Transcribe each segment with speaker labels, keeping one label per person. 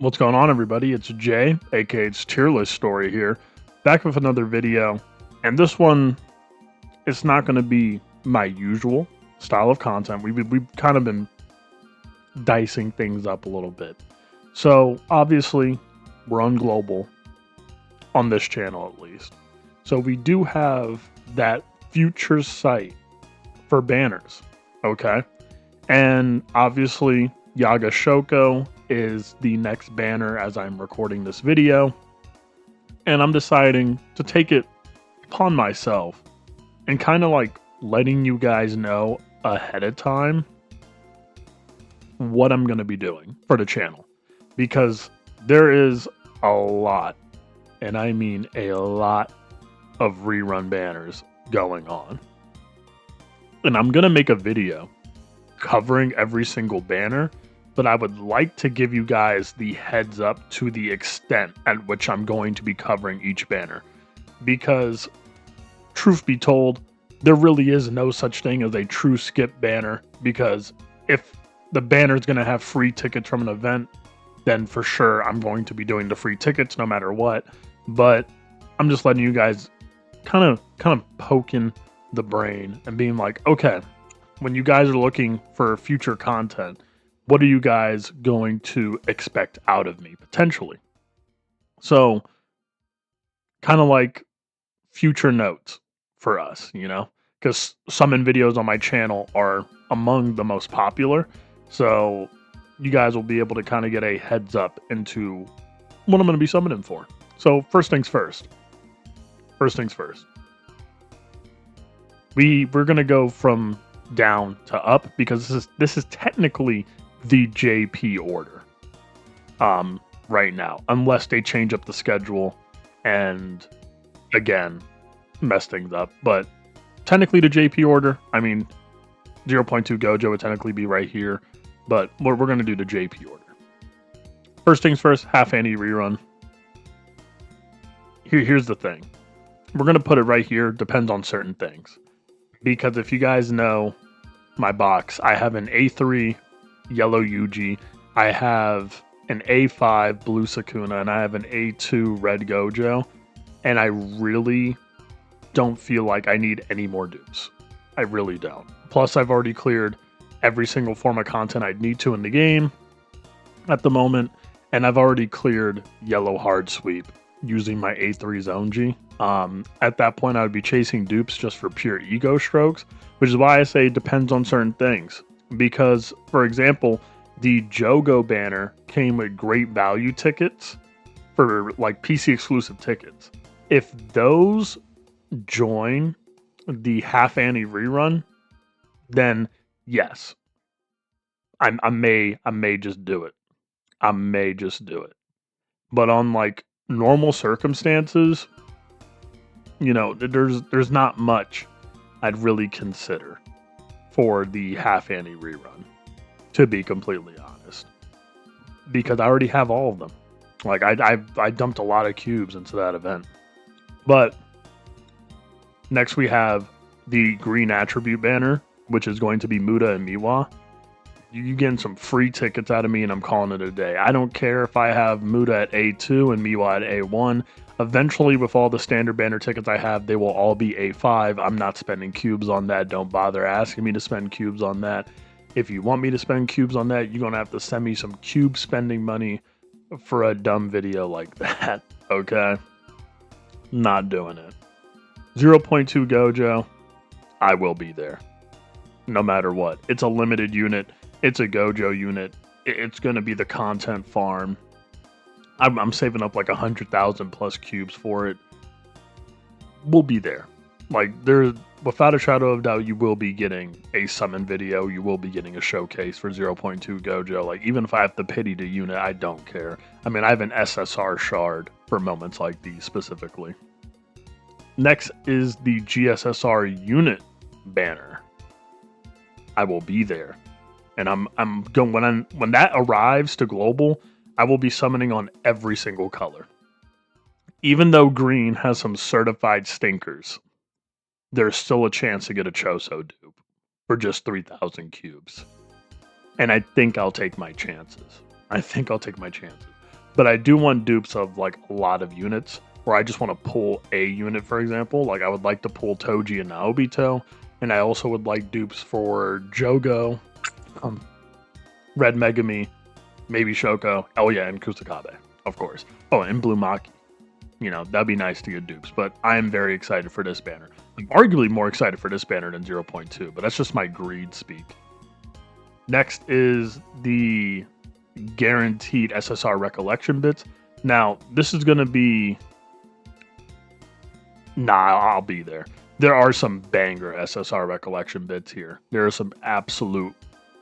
Speaker 1: What's going on, everybody? It's Jay, aka it's Tier List Story here, back with another video. And this one, it's not going to be my usual style of content. We've kind of been dicing things up a little bit. So obviously, we're on global on this channel at least. So we do have that future site for banners, okay? And obviously, Yaga Shoko is the next banner as I'm recording this video. And I'm deciding to take it upon myself and kind of like letting you guys know ahead of time what I'm going to be doing for the channel. Because there is a lot, and I mean a lot, of rerun banners going on. And I'm going to make a video covering every single banner, but I would like to give you guys the heads up to the extent at which I'm going to be covering each banner. Because, truth be told, there really is no such thing as a true skip banner, because if the banner is going to have free tickets from an event, then for sure I'm going to be doing the free tickets no matter what. But I'm just letting you guys kind of poking the brain and being like, okay, when you guys are looking for future content, what are you guys going to expect out of me potentially? So kind of like future notes for us, you know, because summon videos on my channel are among the most popular. So you guys will be able to kind of get a heads up into what I'm going to be summoning for. So first things first. We're going to go from down to up, because this is technically the JP order right now, unless they change up the schedule and again mess things up. But technically the JP order, I mean 0.2 Gojo would technically be right here, but we're going to do the JP order. First things first, half ante rerun. Here's the thing. We're going to put it right here, depends on certain things. Because if you guys know my box, I have an A3 yellow Yuji, I have an A5 blue Sakuna, and I have an A2 red Gojo. And I really don't feel like I need any more dupes. I really don't. Plus, I've already cleared every single form of content I'd need to in the game at the moment. And I've already cleared yellow hard sweep using my A3 Zone G. At that point, I would be chasing dupes just for pure ego strokes, which is why I say it depends on certain things. Because, for example, the Jogo banner came with great value tickets for like PC exclusive tickets. If those join the half ante rerun, then yes, I may just do it. I may just do it. But on like normal circumstances, you know, there's not much I'd really consider for the half ante rerun, to be completely honest, because I already have all of them. Like I dumped a lot of cubes into that event. But next we have the green attribute banner, which is going to be Muda and Miwa. You getting some free tickets out of me, and I'm calling it a day. I don't care if I have Muda at A2 and Miwa at A1. Eventually, with all the standard banner tickets I have, they will all be A5. I'm not spending cubes on that. Don't bother asking me to spend cubes on that. If you want me to spend cubes on that, you're going to have to send me some cube spending money for a dumb video like that, okay? Not doing it. 0.2 Gojo, I will be there. No matter what. It's a limited unit. It's a Gojo unit. It's going to be the content farm. I'm saving up like 100,000 plus cubes for it. We'll be there. Like, there's, without a shadow of doubt, you will be getting a summon video. You will be getting a showcase for 0.2 Gojo. Like, even if I have to pity the unit, I don't care. I mean, I have an SSR shard for moments like these specifically. Next is the GSSR unit banner. I will be there. And I'm going when that arrives to global, I will be summoning on every single color. Even though green has some certified stinkers, there's still a chance to get a Choso dupe for just 3,000 cubes. And I think I'll take my chances. But I do want dupes of like a lot of units, or I just want to pull a unit, for example. Like I would like to pull Toji and Naobito, and I also would like dupes for Jogo, Red Megami, maybe Shoko, oh yeah, and Kusakabe, of course. Oh, and Blue Maki. You know, that'd be nice to get dupes, but I am very excited for this banner. I'm arguably more excited for this banner than 0.2, but that's just my greed speak. Next is the guaranteed SSR recollection bits. Now, this is going to be... Nah, I'll be there. There are some banger SSR recollection bits here. There are some absolute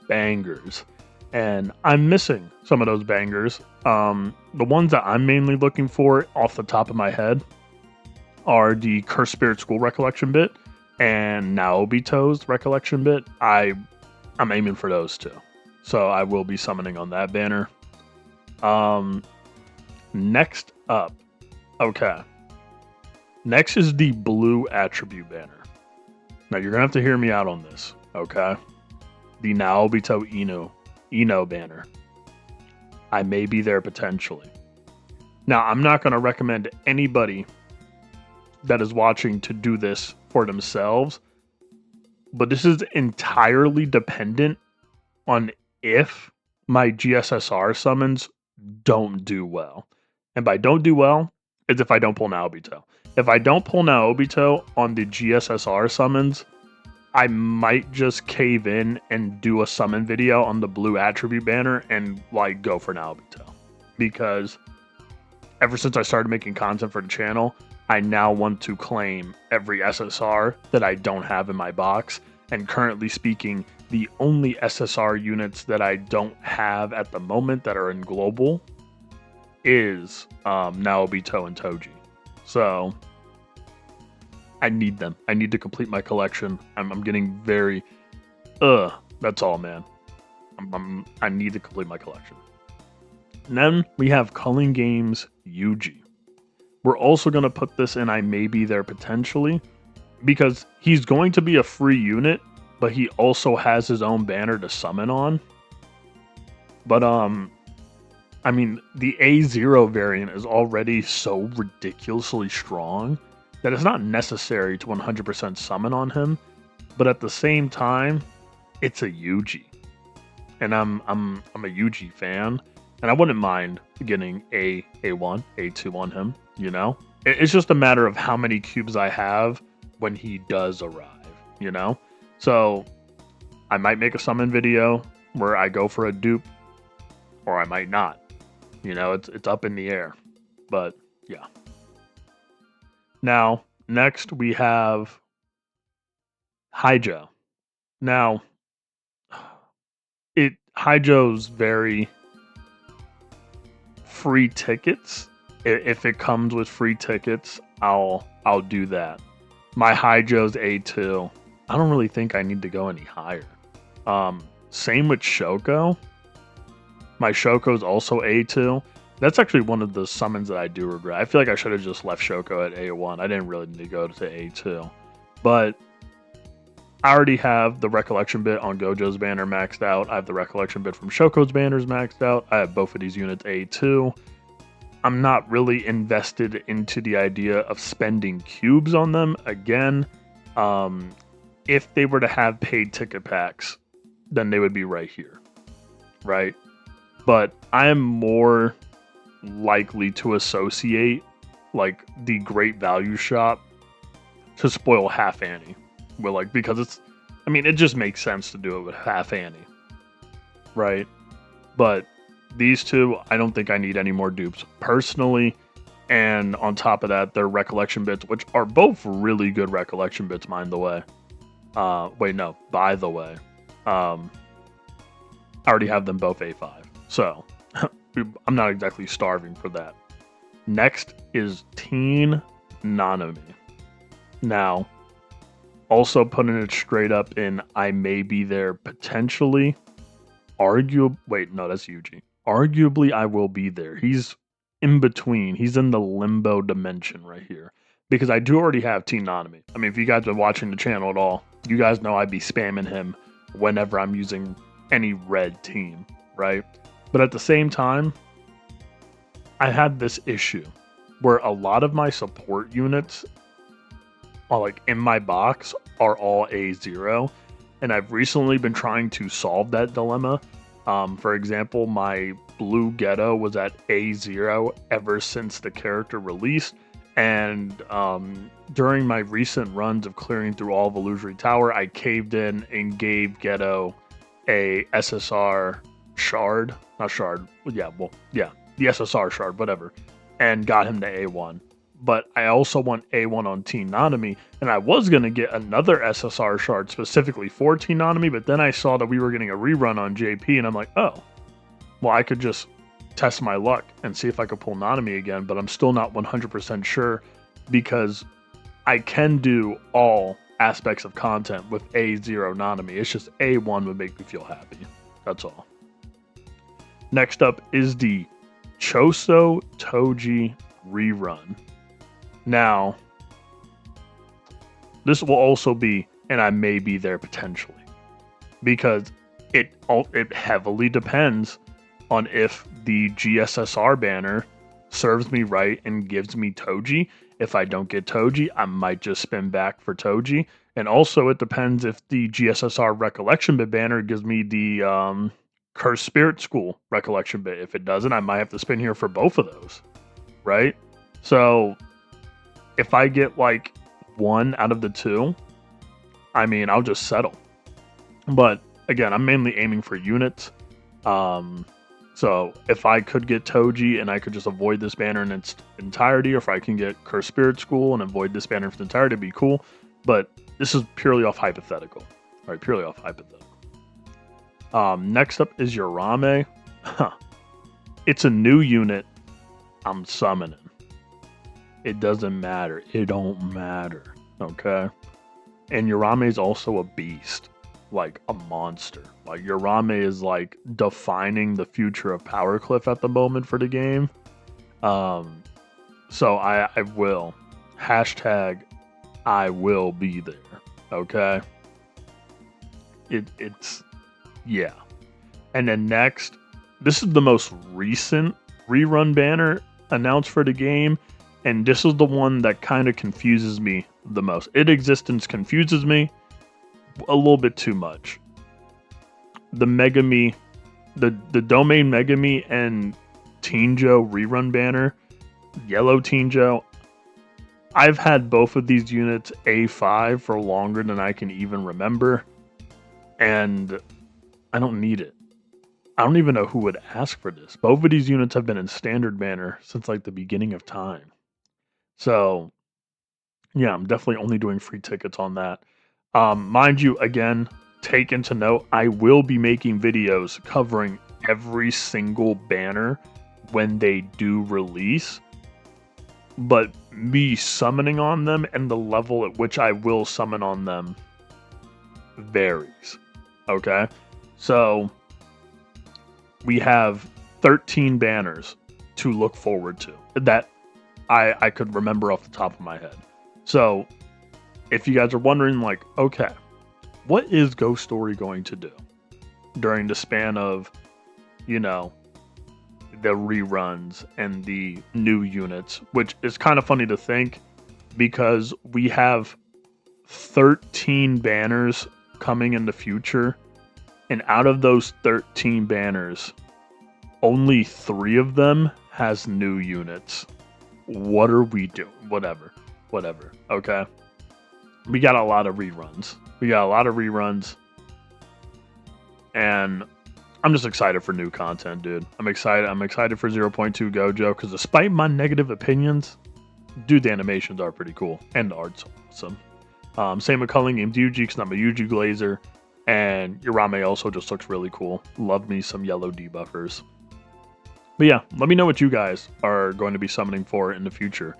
Speaker 1: bangers. And I'm missing some of those bangers. The ones that I'm mainly looking for off the top of my head are the Cursed Spirit School recollection bit and Naobito's recollection bit. I'm aiming for those two. So I will be summoning on that banner. Next up. Okay. Next is the blue attribute banner. Now you're going to have to hear me out on this. Okay. The Naobito Ino banner. I may be there potentially. Now, I'm not going to recommend anybody that is watching to do this for themselves, but this is entirely dependent on if my GSSR summons don't do well. And by don't do well, is if I don't pull Naobito. If I don't pull Naobito on the GSSR summons, I might just cave in and do a summon video on the blue attribute banner and like go for Naobito. Because ever since I started making content for the channel, I now want to claim every SSR that I don't have in my box. And currently speaking, the only SSR units that I don't have at the moment that are in global is Naobito and Toji. So I need them. I need to complete my collection. I'm getting very... that's all, man. I need to complete my collection. And then we have Culling Games Yuji. We're also going to put this in I May Be There potentially, because he's going to be a free unit, but he also has his own banner to summon on. But, I mean, the A0 variant is already so ridiculously strong that it's not necessary to 100% summon on him, but at the same time, it's a Yuji. And I'm a Yuji fan, and I wouldn't mind getting A1, A2 on him, you know? It's just a matter of how many cubes I have when he does arrive, you know? So I might make a summon video where I go for a dupe, or I might not. You know, it's up in the air. But yeah. Now, next we have Haijo. Now, Haijo's very free tickets. If it comes with free tickets, I'll do that. My Haijo's A2. I don't really think I need to go any higher. Same with Shoko. My Shoko's also A2. That's actually one of the summons that I do regret. I feel like I should have just left Shoko at A1. I didn't really need to go to A2. But I already have the Recollection bit on Gojo's banner maxed out. I have the Recollection bit from Shoko's banners maxed out. I have both of these units A2. I'm not really invested into the idea of spending cubes on them. Again, if they were to have paid ticket packs, then they would be right here, right? But I am more likely to associate like the Great Value Shop to spoil Half Annie. Well, like, because it's, I mean, it just makes sense to do it with Half Annie, right? But these two, I don't think I need any more dupes personally. And on top of that, they're Recollection bits, which are both really good Recollection bits, mind the way. By the way. I already have them both A5. So, I'm not exactly starving for that. Next is Teen Nanami. Now, also putting it straight up in I May Be There potentially. That's Yuji. Arguably, I will be there. He's in between. He's in the limbo dimension right here. Because I do already have Teen Nanami. I mean, if you guys been watching the channel at all, you guys know I'd be spamming him whenever I'm using any red team, right? But at the same time, I had this issue where a lot of my support units are like in my box are all A0, and I've recently been trying to solve that dilemma. For example, my blue ghetto was at A0 ever since the character released, and during my recent runs of clearing through all of Illusory Tower, I caved in and gave Ghetto a SSR shard, not shard, the SSR shard, whatever, and got him to A1. But I also want A1 on Teen Nanami, and I was going to get another SSR shard specifically for Teen Nanami, but then I saw that we were getting a rerun on JP, and I'm like, oh, well, I could just test my luck and see if I could pull Nanami again, but I'm still not 100% sure because I can do all aspects of content with A0 Nanami. It's just A1 would make me feel happy. That's all. Next up is the Choso Toji rerun. Now, this will also be, and I may be there potentially, because it heavily depends on if the GSSR banner serves me right and gives me Toji. If I don't get Toji, I might just spin back for Toji. And also, it depends if the GSSR Recollection Bit banner gives me the Cursed Spirit School Recollection Bit. If it doesn't, I might have to spin here for both of those, right? So, if I get like one out of the two, I mean, I'll just settle. But again, I'm mainly aiming for units. So if I could get Toji and I could just avoid this banner in its entirety, or if I can get Cursed Spirit School and avoid this banner for the entirety, it'd be cool. But this is purely off hypothetical. All right, purely off hypothetical. Next up is Yorame. It's a new unit I'm summoning. It doesn't matter. It don't matter. Okay? And Yorame is also a beast. Like a monster. Like Yorame is like defining the future of Power Cliff at the moment for the game. So I will. Hashtag I will be there. Okay? It's yeah. And then next, this is the most recent rerun banner announced for the game, and this is the one that kind of confuses me the most. Its existence confuses me a little bit too much. The Megami, the Domain Megami and Teenjo rerun banner, Yellow Teenjo. I've had both of these units A5 for longer than I can even remember, and I don't need it. I don't even know who would ask for this. Both of these units have been in standard banner since like the beginning of time. So yeah, I'm definitely only doing free tickets on that. Mind you, again, take into note, I will be making videos covering every single banner when they do release, but me summoning on them and the level at which I will summon on them varies. Okay? So we have 13 banners to look forward to that I could remember off the top of my head. So if you guys are wondering, like, okay, what is Ghost Story going to do during the span of, you know, the reruns and the new units, which is kind of funny to think because we have 13 banners coming in the future, and out of those 13 banners, only 3 of them has new units. What are we doing? Whatever, okay? We got a lot of reruns. And I'm just excited for new content, dude. I'm excited for 0.2 Gojo, because despite my negative opinions, dude, the animations are pretty cool. And the art's awesome. Same with Culling Game Yuji, because I'm a Yuji Glazer. And Yorame also just looks really cool. Love me some yellow debuffers. But yeah, let me know what you guys are going to be summoning for in the future.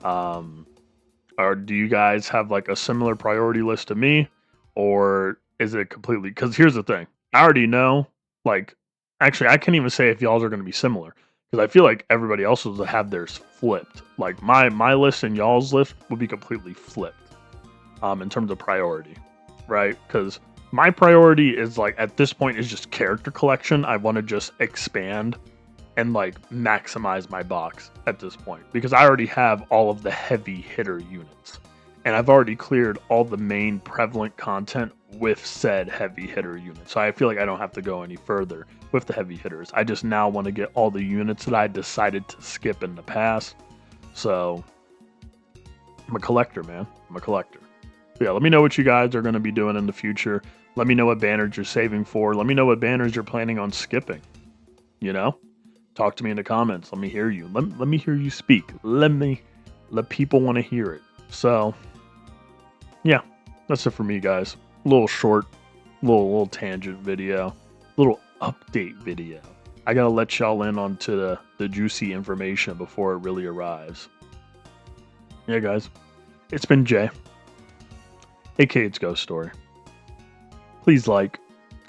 Speaker 1: Or do you guys have like a similar priority list to me? Or is it completely... Because here's the thing. I already know, like... Actually, I can't even say if y'all's are going to be similar. Because I feel like everybody else will have theirs flipped. Like my list and y'all's list will be completely flipped. In terms of priority. Right? Because my priority is like, at this point, is just character collection. I want to just expand and like maximize my box at this point, because I already have all of the heavy hitter units and I've already cleared all the main prevalent content with said heavy hitter units. So I feel like I don't have to go any further with the heavy hitters. I just now want to get all the units that I decided to skip in the past. So I'm a collector, man. I'm a collector. So yeah, let me know what you guys are going to be doing in the future. Let me know what banners you're saving for. Let me know what banners you're planning on skipping. You know? Talk to me in the comments. Let me hear you. Let me hear you speak. Let people want to hear it. So, yeah, that's it for me, guys. A little short, little tangent video, little update video. I gotta let y'all in onto the juicy information before it really arrives. Yeah, guys, it's been Jay, aka It's Ghost Story. Please like,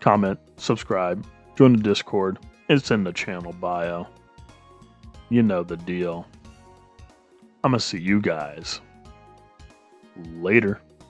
Speaker 1: comment, subscribe, join the Discord. It's in the channel bio. You know the deal. I'm gonna see you guys later.